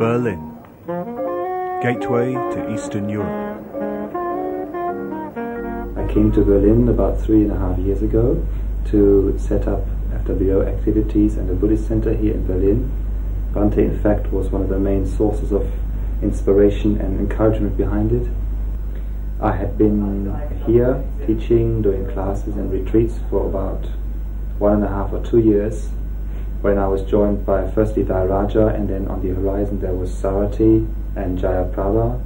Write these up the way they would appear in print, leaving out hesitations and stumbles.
Berlin, gateway to Eastern Europe. I came to Berlin about 3.5 years ago to set up FWBO activities and a Buddhist center here in Berlin. Bhante, in fact, was one of the main sources of inspiration and encouragement behind it. I had been here teaching, doing classes and retreats for about 1.5 or 2 years, when I was joined by firstly Triratna, and then on the horizon there was Sarati and Jayaprabha.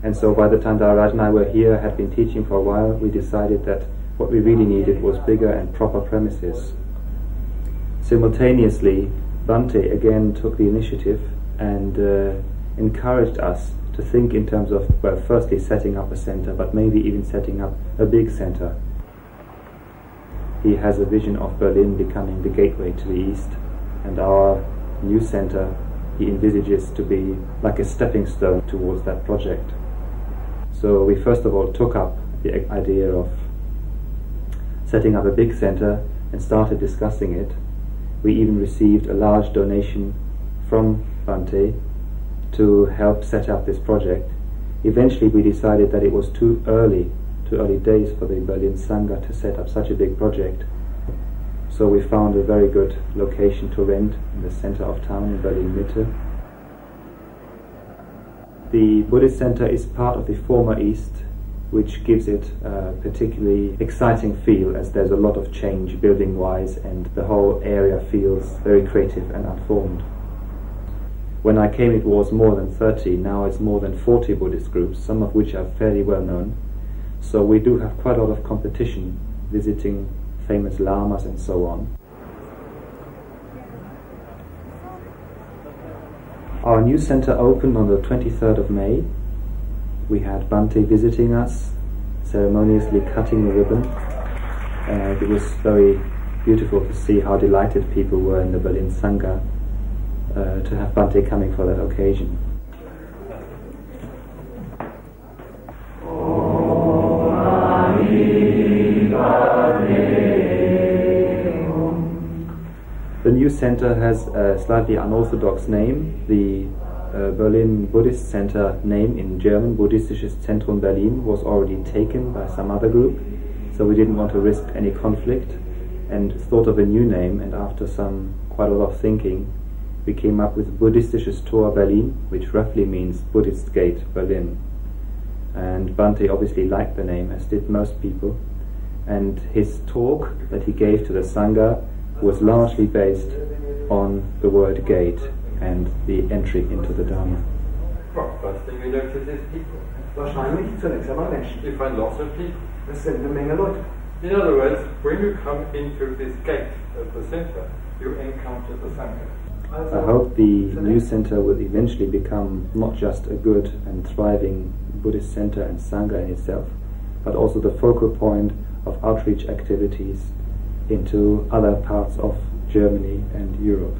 And so by the time Triratna and I were here, had been teaching for a while, we decided that what we really needed was bigger and proper premises. Simultaneously, Bhante again took the initiative and encouraged us to think in terms of, well, firstly setting up a center, but maybe even setting up a big center. He has a vision of Berlin becoming the gateway to the East, and our new center he envisages to be like a stepping stone towards that project. So we first of all took up the idea of setting up a big center and started discussing it. We even received a large donation from Bhante to help set up this project. Eventually we decided that it was too early days for the Berlin Sangha to set up such a big project. So we found a very good location to rent in the center of town in Berlin Mitte. The Buddhist center is part of the former East, which gives it a particularly exciting feel, as there's a lot of change building-wise and the whole area feels very creative and unformed. When I came it was more than 30, now it's more than 40 Buddhist groups, some of which are fairly well known. So we do have quite a lot of competition, visiting famous lamas and so on. Our new center opened on the 23rd of May. We had Bhante visiting us, ceremoniously cutting the ribbon. It was very beautiful to see how delighted people were in the Berlin Sangha to have Bhante coming for that occasion. The new center has a slightly unorthodox name. The Berlin Buddhist Center name in German, Buddhistisches Zentrum Berlin, was already taken by some other group, so we didn't want to risk any conflict and thought of a new name, and after quite a lot of thinking we came up with Buddhistisches Tor Berlin, which roughly means Buddhist Gate Berlin. And Bhante obviously liked the name, as did most people, and his talk that he gave to the Sangha was largely based on the word gate and the entry into the Dharma. Well, first thing we notice is people. Wahrscheinlich zunächst einmal Menschen. You find lots of people. Es sind eine Menge Leute. In other words, when you come into this gate of the center, you encounter the Sangha. I hope the new center will eventually become not just a good and thriving Buddhist center and Sangha in itself, but also the focal point of outreach activities into other parts of Germany and Europe.